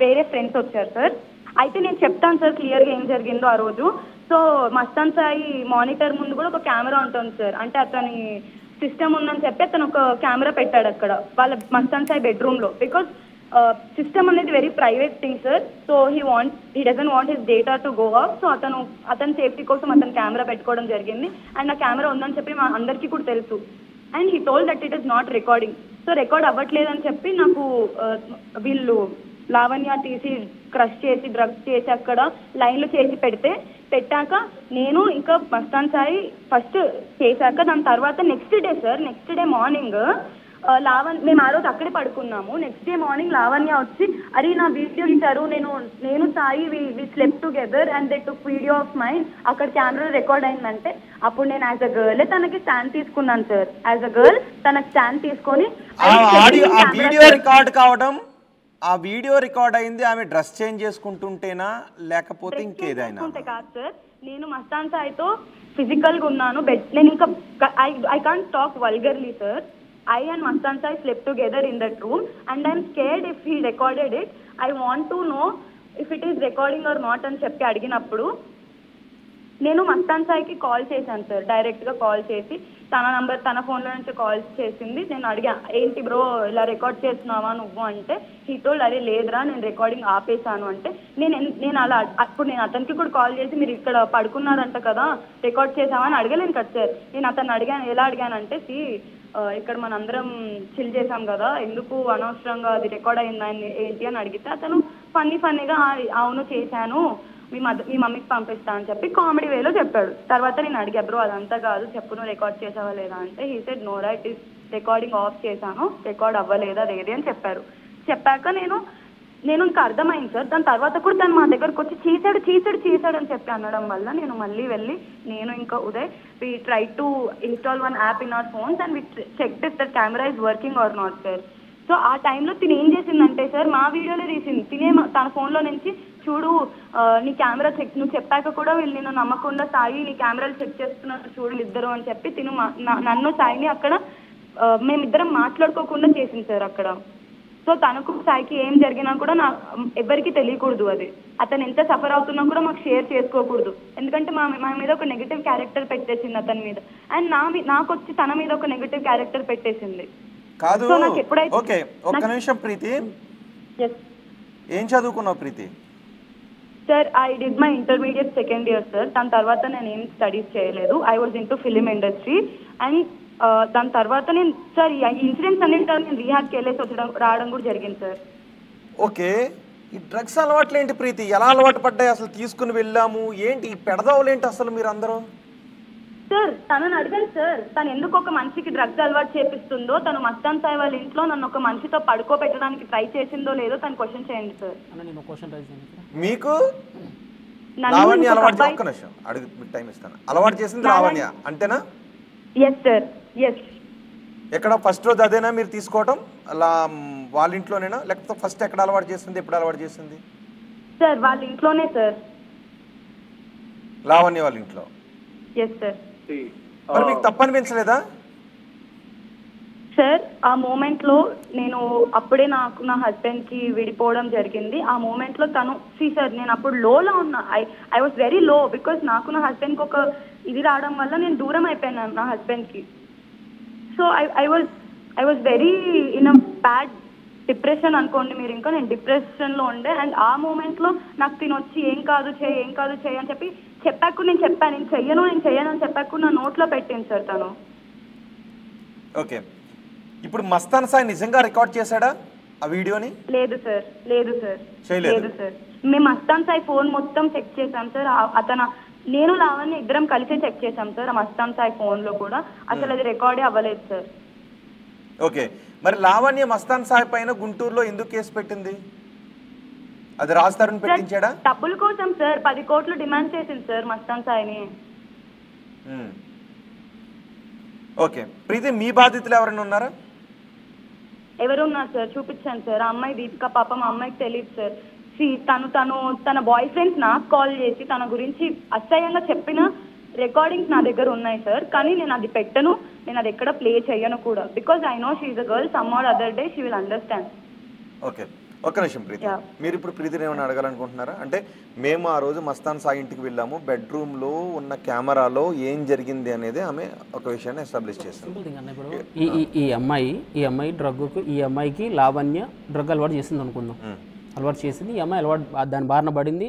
వేరే ఫ్రెండ్స్ వచ్చారు సార్. అయితే నేను చెప్తాను సార్ క్లియర్గా ఏం జరిగిందో ఆ రోజు. సో మస్తాన్ సాయి మానిటర్ ముందు కూడా ఒక కెమెరా ఉంటుంది సార్. అంటే అతని సిస్టమ్ ఉందని చెప్పి అతను ఒక కెమెరా పెట్టాడు అక్కడ వాళ్ళ మస్తాన్ సాయి బెడ్రూమ్లో. బికాస్ సిస్టమ్ అనేది very private thing sir. So he doesn't want his data to go of. So అతని సేఫ్టీ కోసం అతను కెమెరా పెట్టుకోవడం జరిగింది. అండ్ ఆ కెమెరా ఉందని చెప్పి మా అందరికీ కూడా తెలుసు. And he told that it is not recording. So record అవ్వట్లేదని చెప్పి నాకు వీళ్ళు లావణ్య తీసి క్రష్ చేసి డ్రగ్స్ చేసి అక్కడ లైన్లు చేసి పెట్టాక నేను ఇంకా మస్తాన్ సాయి ఫస్ట్ చేశాక దాని తర్వాత నెక్స్ట్ డే మార్నింగ్ మేము ఆ రోజు అక్కడే పడుకున్నాము. నెక్స్ట్ డే మార్నింగ్ లావణ్య వచ్చి అరే నా వీడియో ఇచ్చారు, నేను Sai we slept together and they took video of mine, అక్కడ కెమెరా రికార్డ్ అయిందంటే అప్పుడు నేను యాజ్ అ గర్ల్ తనకి స్టాండ్ తీసుకున్నాను సార్. యాజ్ అ గర్ల్ తనకి స్టాండ్ తీసుకొని ఆ వీడియో రికార్డ్ అయింది ఆమె డ్రెస్ చేంజ్ చేసుకుంటుంటేనా లేకపోతే ఇంకేదైనా? కాదు సార్, నేను మస్తాన్ సాయితో ఫిజికల్ గా ఉన్నాను. నేను ఇంకా I can't talk vulgarly sir. I and Mastan Sai slept together in that room and I'm scared if he recorded it. I want to know if it is recording or not అని చెప్పి అడిగినప్పుడు నేను మస్తాన్ సాయికి call చేశాను sir. డైరెక్ట్గా call చేసి తన ఫోన్లో నుంచి కాల్ చేసింది. నేను అడిగా ఏంటి బ్రో ఇలా రికార్డ్ చేస్తున్నావా నువ్వు అంటే హీ టోల్డ్ అరే లేదురా నేను రికార్డింగ్ ఆపేశాను అంటే నేను అలా అప్పుడు నేను అతనికి కూడా కాల్ చేసి మీరు ఇక్కడ పడుకున్నారంట కదా రికార్డ్ చేసావా అని అడగలేను కదా సార్. నేను అతను అడిగాను. ఎలా అడిగానంటే ఇక్కడ మనందరం చిల్ చేసాం కదా ఎందుకు అనవసరంగా అది రికార్డ్ అయిందని ఏంటి అని అడిగితే అతను ఫన్నీగా అవును చేశాను మీ మమ్మీకి పంపిస్తా అని చెప్పి కామెడీ వేలో చెప్పాడు. తర్వాత నేను అడిగా బ్రో అదంతా కాదు చెప్పు నువ్వు రికార్డ్ చేసావా లేదా అంటే he said no right is recording off చేశాను రికార్డ్ అవ్వలేదా లేదే అని చెప్పాక నేను ఇంకా అర్థమైంది సార్. దాని తర్వాత కూడా తను మా దగ్గరకు వచ్చి చేశాడు అని చెప్పి అనడం వల్ల నేను మళ్ళీ వెళ్ళి నేను ఇంకా Uday we try to install one app in our phones and we check if the camera is working or not sir. So ఆ టైంలో తిని ఏం చేసిందంటే సార్ మా వీడియోలో తీసింది. తన ఫోన్లో నుంచి చూడు నీ కెమెరా చెక్ నువ్వు చెప్పాక కూడా వీళ్ళు నేను నమ్మకుండా సాయి నీ కెమెరాలు చెక్ చేస్తున్నారు చూడు ఇద్దరు అని చెప్పి నన్ను సాయిని అక్కడ మేమిద్దరం మాట్లాడుకోకుండా చేసింది సార్ అక్కడ. సో తనకు సాయికి ఏం జరిగినా కూడా ఎవరికి తెలియకూడదు. అది అతను ఎంత సఫర్ అవుతున్నా కూడా మాకు షేర్ చేసుకోకూడదు. ఎందుకంటే మా మీద ఒక నెగిటివ్ క్యారెక్టర్ పెట్టేసింది అతని మీద అండ్ నాకు వచ్చి తన మీద ఒక నెగిటివ్ క్యారెక్టర్ పెట్టేసింది. కాదు ఓకే ఒక్క నిమిషం ప్రీతి, ఏం చదువుకున్నావు Preethi? Sir I did my intermediate second year sir. దాని తర్వాత నేను ఏం స్టడీస్ చేయలేదు. I was into film industry and దాని తర్వాత నేను సార్ ఈ ఇన్సిడెంట్స్ అన్నింటి నేను రీహాబ్కి వెళ్ళేసి రావడం కూడా జరిగింది సార్. ఓకే, ఈ డ్రగ్స్ అలవాట్లు ఏంటి ప్రీతి? ఎలా అలవాటు పడ్డాయి అసలు? తీసుకుని వెళ్ళాము ఏంటి పెడదావులేంటి అసలు మీరు అందరూ? సార్ తనని అడిగాను సార్ తను ఎందుకు ఒక మనిషికి డ్రగ్స్ అలవాటు చేపిస్తుందో, తను మస్తాన్ సాయి వాళ్ళ ఇంట్లో నన్ను ఒక మనిషితో పడుకోబెట్టడానికి ట్రై చేసిందో లేదో తను క్వశ్చన్ చేయండి సార్. మీకు లావణ్య అలవాటు ఒక్క నిమిషం అడుగు టైం ఇస్తాను. అలవాటు చేసింది లావణ్య అంతేనా? Yes sir yes. ఎక్కడ ఫస్ట్ రోజు అదేనా మీరు తీసుకోవటం అలా వాళ్ళ ఇంట్లోనేనా లేకపోతే ఫస్ట్ ఎక్కడ అలవాటు చేస్తుంది ఎప్పుడు అలవాటు చేసింది? సార్ వాళ్ళ ఇంట్లోనే సార్. లావణ్య వాళ్ళ ఇంట్లో? Yes sir. మరి మీకు తప్పనిపించలేదా సార్? ఆ మూమెంట్లో నేను అప్పుడే నా హస్బెండ్కి విడిపోవడం జరిగింది. ఆ మూమెంట్లో తను సార్ నేను అప్పుడు లోలో ఉన్నా. I was very low because నాకు నా హస్బెండ్కి ఒక ఇది రావడం వల్ల నేను దూరం అయిపోయాను నా హస్బెండ్కి. So I was very in a bad depression అనుకోండి మీరు. ఇంకా నేను డిప్రెషన్లో ఉండే అండ్ ఆ మూమెంట్లో నాకు తినొచ్చి ఏం కాదు చేయి అని చెప్పాక నేను చెయ్యను అని చెప్పాక నా నోట్లో పెట్టింది సార్ తను. ఓకే, ఇప్పుడు మస్తాన్ సాయి నిజంగా రికార్డ్ చేశాడా ఆ వీడియోని? లేదు సార్ లేదు సార్. మేము మస్తాన్ సాయి ఫోన్ మొత్తం చెక్ చేసాం సార్. నేను లావణ్య ఇద్దరం కలిసి చెక్ చేసాం సార్ ఆ మస్తాన్ సాయి ఫోన్లో కూడా. అసలు అది రికార్డే అవ్వలేదు సార్. ఓకే, మరి లావణ్య మస్తాన్ సాయి పైన గుంటూరులో ఎందుకు కేసు పెట్టింది? అది రాజధాని పెట్టించాడా? డబ్బుల కోసం సార్ 10 కోట్లు డిమాండ్ చేసింది సార్ మస్తాన్ సాయిని. ఓకే ప్రీతి, మీ బాధితులు ఎవరైనా ఉన్నారా? ఎవరున్నారు సార్? చూపించాను సార్. ఆ అమ్మాయి దీపిక పాపం ఆ అమ్మాయికి తెలియదు సార్. తన బాయ్ ఫ్రెండ్స్ నాకు కాల్ చేసి తన గురించి అసహ్యంగా చెప్పిన రికార్డింగ్స్ నా దగ్గర ఉన్నాయి సార్. కానీ నేను అది పెట్టను, నేను అది ఎక్కడ ప్లే చేయను కూడా. Because I know she is a girl, some or other day she will understand. Okay ఒక్క నిమిషం ప్రీతి, మీరు ఇప్పుడు ప్రీతిని ఏమైనా అడగాలనుకుంటున్నారా? అంటే మేము ఆ రోజు మస్తాన్ సాయి ఇంటికి వెళ్ళాము, బెడ్రూమ్లో ఉన్న కెమెరాలో ఏం జరిగింది అనేది ఆమె ఒక విషయాన్ని ఎస్టాబ్లిష్ చేస్తుంది. ఈ అమ్మాయి డ్రగ్కు, ఈ అమ్మాయికి లావణ్య డ్రగ్ అలవాటు చేసింది అనుకుందాం. అలవాటు చేసింది, ఈ అమ్మాయి అలవాటు దాని బారిన పడింది.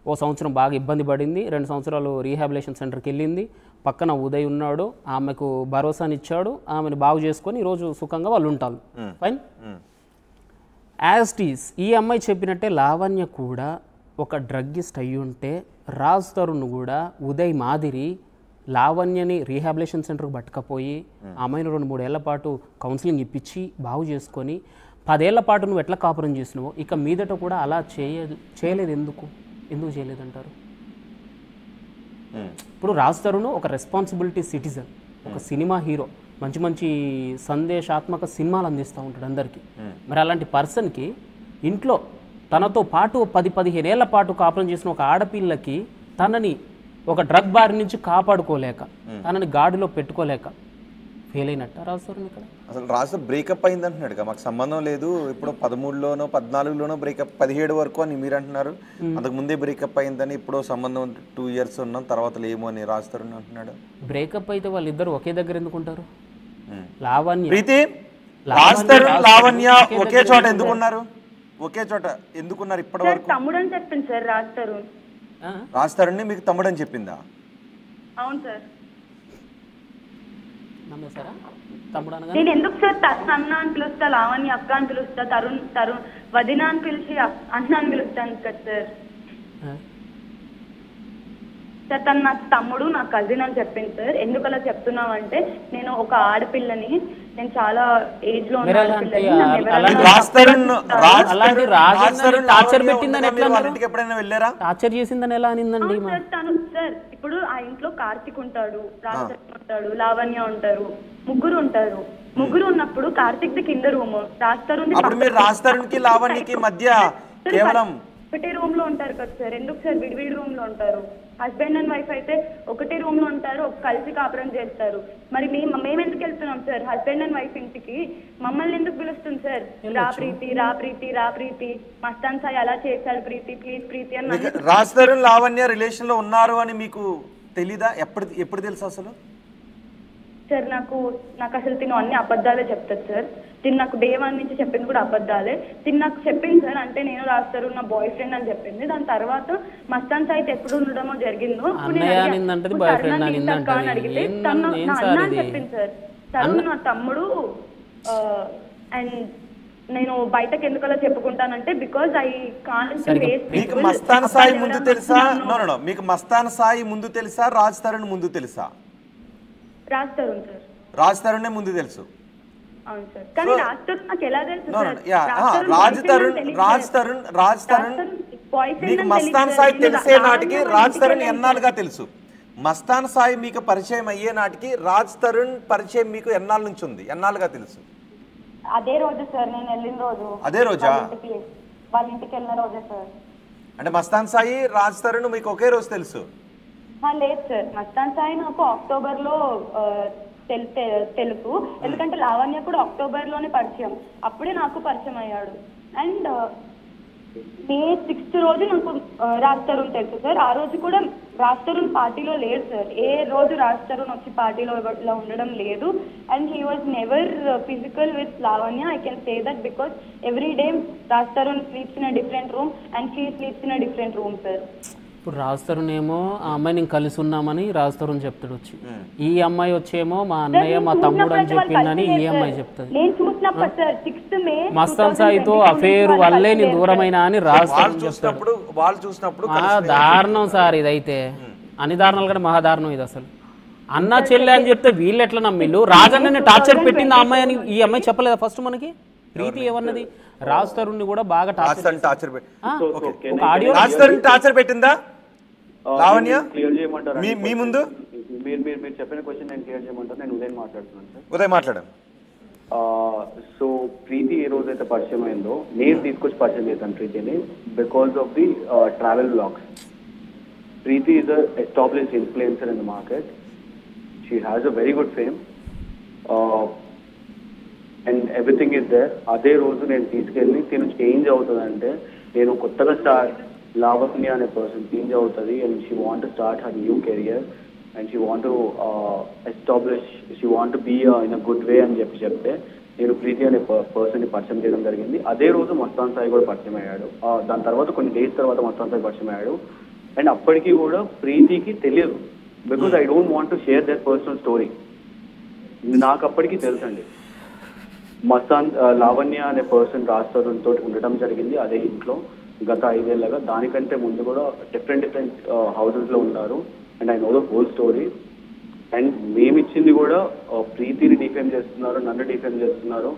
ఓ సంవత్సరం బాగా ఇబ్బంది పడింది, 2 సంవత్సరాలు రీహాబిలేషన్ సెంటర్కి వెళ్ళింది. పక్కన ఉదయ్ ఉన్నాడు, ఆమెకు భరోసానిచ్చాడు, ఆమెను బాగు చేసుకొని ఈరోజు సుఖంగా వాళ్ళు ఉంటారు. ఫైన్. యాజ్ టీస్ ఈ అమ్మాయి చెప్పినట్టే లావణ్య కూడా ఒక డ్రగ్గిస్ట్ అయ్యి ఉంటే రాజ్ తరుణ్ కూడా ఉదయ్ మాదిరి లావణ్యని రీహాబిలేషన్ సెంటర్కి పట్టుకపోయి అమ్మాయిని 2-3 ఏళ్ల పాటు కౌన్సిలింగ్ ఇప్పించి బాగు చేసుకొని 10 ఏళ్ల పాటు నువ్వు ఎట్లా కాపురం చేసినావో ఇక మీదట కూడా అలా చేయలేదు. ఎందుకు చేయలేదంటారు? ఇప్పుడు రాజ్ తరుణ్ ఒక రెస్పాన్సిబిలిటీ సిటిజన్, ఒక సినిమా హీరో, మంచి మంచి సందేశాత్మక సినిమాలు అందిస్తూ ఉంటాడు అందరికీ. మరి అలాంటి పర్సన్కి ఇంట్లో తనతో పాటు 10-15 ఏళ్ల పాటు కాపురం చేసిన ఒక ఆడపిల్లకి తనని ఒక డ్రగ్ బారి నుంచి కాపాడుకోలేక, తనని గాడిలో పెట్టుకోలేక ఫెయిల్ అయినట్ట రాస్తారు ఇక్కడ. అసలు రాజు బ్రేకప్ అయింది అంటున్నాడు, మాకు సంబంధం లేదు, ఇప్పుడు 13లోనో 14లోనో బ్రేకప్, 17 వరకు అని మీరు అంటున్నారు. అంతకు ముందే బ్రేకప్ అయిందని, ఇప్పుడు సంబంధం 2 years ఉన్నాం తర్వాత లేమో అని రాస్తారు అంటున్నాడు. బ్రేకప్ అయితే వాళ్ళిద్దరు ఒకే దగ్గర ఎందుకుంటారు? లావణ్య ప్రీతి, లావణ్య ఒకే చోట ఎందుకున్నారు? ఒకే చోట ఎందుకున్నారు ఇప్పటి వరకు? తమ్ముడు అని చెప్పింది సార్ రాజ్ తరుణ్ మీకు తమ్ముడు అని చెప్పిందా? అవును సార్. నమ్మేశారా? తమ్ముడు అనగా నేను ఎందుకు సార్ తరుణ్ అన్న అని పిలుస్తా, లావణ్య అక్క అని పిలుస్తా, తరుణ్ వదిన అని పిలిచి అన్న అని పిలుస్తాను కదా సార్. సార్ తను నాకు తమ్ముడు, నా కజిన్ అని చెప్పింది సార్. ఎందుకు అలా చెప్తున్నావు అంటే, నేను ఒక ఆడపిల్లని, నేను చాలా ఏజ్ లో టార్చర్ చేసిందని ఎలా అనిందండి? సార్ ఇప్పుడు ఆ ఇంట్లో కార్తిక్ ఉంటాడు, రాజ్ ఉంటాడు, లావణ్య ఉంటారు, ముగ్గురు ఉంటారు. ముగ్గురు ఉన్నప్పుడు కార్తిక్ ది కింద రూమ్, రాజ్ తరుణ్ కి లావణ్యకి మధ్య కేవలం ఒకటే రూమ్ లో ఉంటారు కదా సార్. ఎందుకు సార్ విడివిడి రూమ్ లో ఉంటారు? హస్బెండ్ అండ్ వైఫ్ అయితే ఒకటే రూమ్ లో ఉంటారు, కలిసి కాపురం చేస్తారు. మరి మేము ఎందుకు వెళ్తున్నాం సార్ హస్బెండ్ అండ్ వైఫ్ ఇంటికి? మమ్మల్ని ఎందుకు పిలుస్తుంది సార్? రా ప్రీతి, రా ప్రీతి, రా ప్రీతి, మస్తాన్ సాయి అలా చేశాడు ప్రీతి, ప్లీజ్ ప్రీతి అని. రాజ్ తరుణ్ లావణ్య రిలేషన్ లో ఉన్నారు అని మీకు తెలీదా? ఎప్పుడు తెలుసు అసలు? సార్ నాకు అసలు తిను అన్ని అబద్ధాలే చెప్తారు సార్. తిను నాకు డే 1 నుంచి చెప్పింది కూడా అబద్ధాలే. తిను నాకు చెప్పింది సార్, అంటే నేను రాస్తారు నా బాయ్ ఫ్రెండ్ అని చెప్పింది. దాని తర్వాత మస్తాన్ సాయి ఎప్పుడు ఉండడమో జరిగిందో అడిగితే తను నా అన్న అని చెప్పింది సార్. తను నా తమ్ముడు. అండ్ నేను బయటకు ఎందుకు అలా చెప్పుకుంటానంటే, బికాజ్ ఐ కాంట్ వేస్ట్. మీకు మస్తాన్ సాయి ముందు తెలుసా? మీకు మస్తాన్ సాయి ముందు తెలుసా, రాజ్ తరుణ్ ముందు తెలుసా? రాజ్ తరుణ్ సార్. రాజ్ తరుణ్ ముందు తెలుసు. అవును సార్. కానీ రాజ్ తరుణ్ నాకు ఎలా తెలుసు సార్? రాజ్ తరుణ్ మీకు మస్తాన్ సాయి తెలిసే నాటికి రాజ్ తరుణ్ ఎన్నాళ్ళుగా తెలుసు? మస్తాన్ సాయి మీకు పరిచయం అయ్యే నాటికి రాజ్ తరుణ్ పరిచయం మీకు ఎన్నాళ్ళ నుంచి ఉంది? ఎన్నాళ్ళుగా తెలుసు? అదే రోజు సార్, నేను వెళ్ళిన రోజు. అదే రోజా? వాళ్ళ ఇంటికి వెళ్ళిన రోజే సార్. అంటే మస్తాన్ సాయి రాజ్ తరుణ్ మీకు ఒకే రోజు తెలుసు? లేదు సార్, మస్తాన్ సాయి నాకు అక్టోబర్ లో తెలుసు. ఎందుకంటే లావణ్య కూడా అక్టోబర్ లోనే పరిచయం, అప్పుడే నాకు పరిచయం అయ్యాడు. అండ్ మే 6th రోజు నాకు రాజ్ తరుణ్ తెలుసు సార్. ఆ రోజు కూడా రాజ్ తరుణ్ పార్టీలో లేడు సార్. ఏ రోజు రాజ్ తరుణ్ వచ్చి పార్టీలో ఉండడం లేదు. And he was never physical with Lavanya. I can say that because every day Raj Tarun sleeps in a different room and she sleeps in a different room sir. ఇప్పుడు రాజ్ తరుణ్ ఏమో ఆ అమ్మాయిని కలిసి ఉన్నామని రాజ్ తరుణ్ చెప్తాడు వచ్చి, ఈ అమ్మాయి వచ్చేమో మా అన్నయ్య మా తమ్ముడు అని చెప్పిందని ఈ అమ్మాయి చెప్తుంది. మస్తాన్ సాయితో అఫేర్ వల్లే నీ దూరమైన అని రాజ్ తరుణ్ చెప్తాడు. దారుణం సార్ ఇదైతే, అన్ని దారుణాలు కూడా మహాదారుణం ఇది. అసలు అన్న చెల్లె అని చెప్తే వీళ్ళు ఎట్లా నమ్మిళ్ళు? రాజన్నని టార్చర్ పెట్టింది ఆ అమ్మాయి అని ఈ అమ్మాయి చెప్పలేదా ఫస్ట్? మనకి ప్రీతి ఏమన్నది? రాజ్ తరుణ్ కూడా బాగా టార్చర్ పెట్టిందా లావణ్య? మీ ముందు మీరు చెప్పిన క్వశ్చన్ నేను క్లియర్ చేయమంటారు. నేను ఉదయం మాట్లాడుతున్నాను సార్. ఉదయం మాట్లాడాను. సో ప్రీతి ఏ రోజైతే పరిచయం అయిందో నేను తీసుకొచ్చి పరిచయం చేశాను ప్రీతిని, because of the travel blogs. Preethi is a established influencer in the market. She has a very good fame. And everything is there. అదే రోజు నేను తీసుకెళ్ళి తిను చేంజ్ అవుతుందంటే నేను కొత్తగా లావణ్య అనే పర్సన్ చేంజ్ అవుతుంది and she want to start her new career and she want to establish, she want to be in a good way అని చెప్తే నేను ప్రీతి అనే పర్సన్ని పరిచయం చేయడం జరిగింది. అదే రోజు మస్తాన్ సాయి కూడా పరిచయం అయ్యాడు. దాని తర్వాత కొన్ని డేస్ తర్వాత మస్తాన్ సాయి పరిచయం అయ్యాడు. అండ్ అప్పటికి కూడా ప్రీతికి తెలియదు, because I don't want to share that personal story. నాకు అప్పటికి తెలుసండి మస్తాన్ లావణ్య అనే పర్సన్ రాజస్థాన్తో ఉండటం జరిగింది అదే ఇంట్లో గత 5 ఏళ్ళగా. దానికంటే ముందు కూడా డిఫరెంట్ హౌసెస్లో ఉన్నారు. And I know the whole story. And మేమిచ్చింది కూడా ప్రీతిని డిఫేమ్ చేస్తున్నారు, నన్ను డిఫేమ్ చేస్తున్నారు.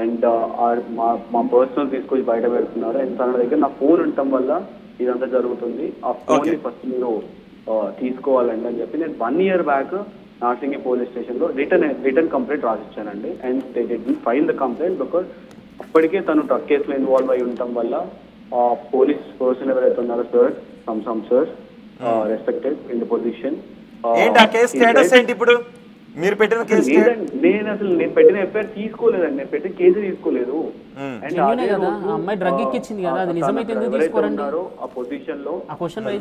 అండ్ మా పర్సనల్ తీసుకొచ్చి బయట పెడుతున్నారు. అండ్ తన దగ్గర నా ఫోన్ ఉండటం వల్ల ఇదంతా జరుగుతుంది. ఆ ఫోన్ ని ఫస్ట్ మీరు తీసుకోవాలండి అని చెప్పి నేను 1 year back Narsingi police station లో రిటర్న్ కంప్లైంట్ రాసిచ్చానండి. And they didn't file the complaint because అప్పటికే తను డ్రగ్ కేసులో ఇన్వాల్వ్ అయి ఉండటం వల్ల పోలీస్ పర్సన్ ఎవరైతే ఉన్నారో some sir respected in the position. ఏంటి ఆ కేసు స్టేటస్ ఏంటి ఇప్పుడు? మీరు పెట్టిన కేసు నేను పెట్టిన ఎఫ్ఐఆర్ తీసుకోలేదండి, నేను పెట్టిన కేసు తీసుకోలేదు. అండ్ అమ్మాయి డ్రగ్ ఎక్కించింది కదా, అది నిజమైతే ఎందుకు తీసుకోరండి? ఆ పొజిషన్ లో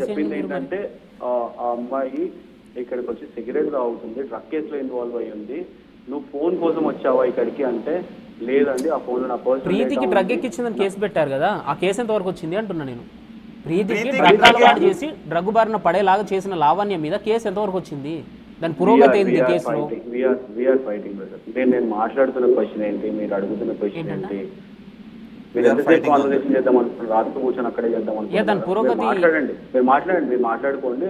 చెప్పింది ఏంటంటే ఆ అమ్మాయి ఇక్కడికి వచ్చి సిగరెట్ తాగుతుంది, డ్రగ్ కేసులో ఇన్వాల్వ్ అయ్యి ఉంది, నువ్వు ఫోన్ కోసం వచ్చావా ఇక్కడికి అంటే లేదండి ఆ ఫోన్ నా పర్సనల్. ప్రీతికి డ్రగ్ ఎక్కించిందని కేసు పెట్టారు కదా, ఆ కేసు ఎంత వరకు వచ్చింది అంటున్నా నేను. ప్రీతికి డ్రగ్ అలవాటు చేసి డ్రగ్ బారిన పడేలాగా చేసిన లావణ్య మీద కేసు ఎంతవరకు వచ్చింది? దాని పురోగతి ఏంటి కేసులో? నేను మాట్లాడుతున్న క్వశ్చన్ ఏంటి, మీరు అడుగుతున్న క్వశ్చన్ ఏంటి? మీరు ఎంతసేపు కాన్వర్సేషన్ చేద్దాం అనుకుంటున్నారు? రాత్రి కూర్చొని అక్కడే చేద్దాం అనుకుంటున్నారు? మాట్లాడండి, మీరు మాట్లాడుకోండి.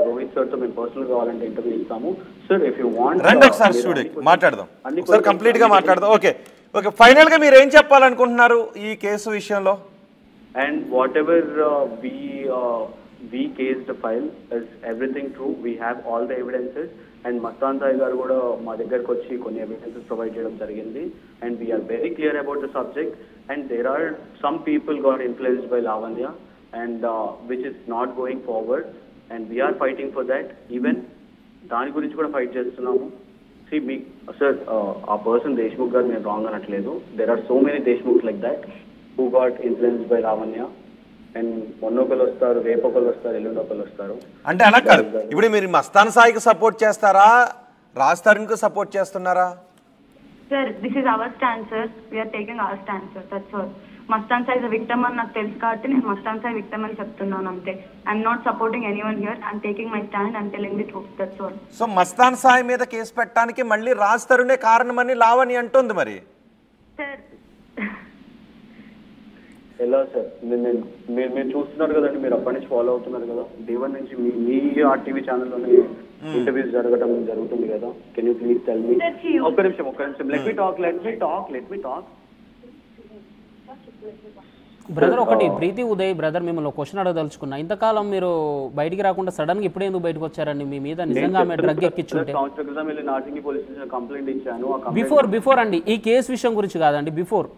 రోహిత్ సార్ తో మేము పర్సనల్ కావాలంటే ఇంటర్వ్యూ ఇస్తాము సార్. ఇఫ్ యూ వాంట్ రండి ఒకసారి స్టూడియోకి మాట్లాడదాం, ఒకసారి కంప్లీట్ గా మాట్లాడదాం. ఓకే ఫైనల్ గా మీరు ఏం చెప్పాలనుకుంటున్నారు ఈ కేసు విషయంలో? And whatever we cased the file is everything true. We have all the evidences. And Mastan Sai garu kuda ma దగ్గరకు వచ్చి కొన్ని evidences provide చేయడం జరిగింది. And we are very clear about the subject. And there are some people got influenced by Lavanya and which is not going forward. And we are fighting for that. Even దాని గురించి కూడా fight చేస్తున్నాము. See me sir, ఆ person Deshmukh గారు నేను wrong అనట్లేదు. There are so many Deshmukhs like that who got influenced by Lavanya. And మొన్నొకరు వస్తారు, రేపొకరు వస్తారు, ఎల్లుండొకరు వస్తారు. అంటే అలా కాదు, ఇప్పుడు మీరు మస్తాన్ సాయికి సపోర్ట్ చేస్తారా, రాజ్ తరుణ్కి సపోర్ట్ చేస్తున్నారా? Sir this is our stand sir, we are taking our stand sir, that's all. Mastan Sai is a victim అని నాకు తెలుసు కాబట్టి నేను మస్తాన్ సాయి విక్టిమ్ అని చెప్తున్నాను అంతే. I'm not supporting anyone here, I'm taking my stand, I'm telling the truth, that's all. So Mastan Sai మీద case పెట్టడానికి మళ్ళీ రాజ్ తరుణే కారణమని లావణ్య అంటుంది మరి. సార్ ఎలా సార్, మీరు చూస్తున్నారు కదండి, మీరు అప్పటి నుంచి ఫాలో అవుతున్నారు కదా, D1 నుంచి మీ RTV ఛానల్లోనే ఇంటర్వ్యూస్ జరగడం జరుగుతుంది కదా. Can you please tell me? ఒక్క నిమిషం లెట్ మీ టాక్. బ్రదర్ ఒకటి, ప్రీతి ఉదయ్ బ్రదర్ మిమ్మల్ని క్వశ్చన్ అడగదలుచుకున్నా. ఇంతకాలం మీరు బయటికి రాకుండా సడన్ గా ఇప్పుడే ఎందుకు బయటకు వచ్చారండి? మీ మీద నిజంగా ఆమె డ్రగ్ ఎక్కించుంటే బిఫోర్ అండి, ఈ కేసు విషయం గురించి కాదండి, బిఫోర్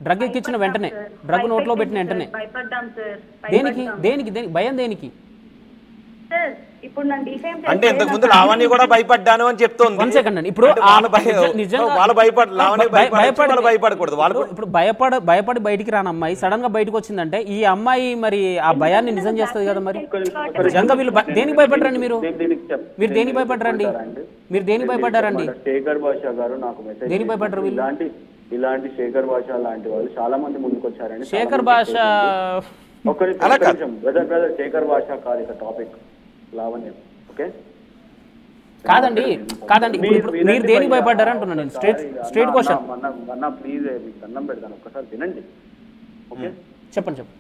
డ్రగ్ ఎక్కించిన వెంటనే, డ్రగ్ నోట్లో పెట్టిన వెంటనే దేనికి భయం దేనికి? అంటే ఇంతకు ముందు లావణ్య కూడా భయపడ్డాను అని చెప్తోంది. 1 సెకండ్ అండి, ఇప్పుడు భయపడకూడదు. ఇప్పుడు భయపడి బయటికి రాని అమ్మాయి సడన్ గా బయటకు వచ్చిందంటే ఈ అమ్మాయి మరి ఆ భయాన్ని నిజం చేస్తుంది కదా. మరి నిజంగా వీళ్ళు దేనికి భయపడరండి? మీరు దేనికి భయపడ్డారండి? శేఖర్ భాషా గారు నాకు మెసేజ్ దేనికి భయపడ్డారు వీళ్ళు? ఇలాంటి శేఖర్ భాష లాంటి వాళ్ళు చాలా మంది ముందుకు వచ్చారండి. శేఖర్ భాష బ్రదర్ శేఖర్ భాష కాదు ఇక టాపిక్, లావణ్యం. ఓకే కాదండి మీరు దేనికి భయపడ్డారు అంటున్నా నేను. స్ట్రైట్ క్వశ్చన్ అన్న ప్లీజ్, మీకు దండం పెడతాను ఒక్కసారి వినండి. ఓకే చెప్పండి సార్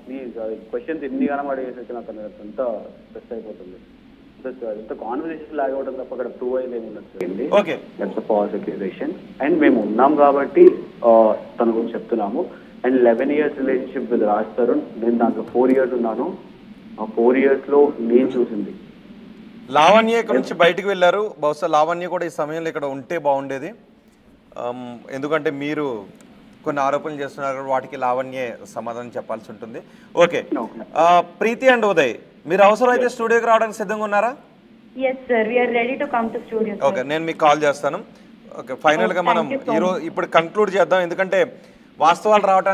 ప్లీజ్. క్వశ్చన్స్ ఎన్ని గానం అడిగేసరికి నాకు అంతా స్ట్రెస్ అయిపోతుంది. ఇంత కాన్వర్సేషన్ లాగ్ అవడం తప్ప అక్కడ ప్రూవ్ అయ్యేది ఏముండదు. అండ్ మేము ఉన్నాం కాబట్టి తన గురించి చెప్తున్నాము. And 11 years relationship with Raj Tarun, నేను దాంట్లో 4 years ఉన్నాను. ఆ 4 years లో నేను చూసింది లావణ్య ఇక్కడ నుంచి బయటకు వెళ్ళారు. బహుశా లావణ్య కూడా ఈ సమయంలో ఇక్కడ ఉంటే బాగుండేది. ఎందుకంటే మీరు కొన్ని ఆరోపణలు చేస్తున్నారు, వాటికి లావణ్యే సమాధానం చెప్పాల్సి ఉంటుంది. ఓకే ప్రీతి అండ్ ఉదయ్, మీరు అవసరం అయితే స్టూడియోకి రావడానికి సిద్ధంగా ఉన్నారా? yes sir, we are ready to come to studio. Okay నేను మీకు కాల్ చేస్తాను. ఓకే ఫైనల్గా మనం ఈరోజు ఇప్పుడు కంక్లూడ్ చేద్దాం, ఎందుకంటే వాస్తవాలు రావడానికి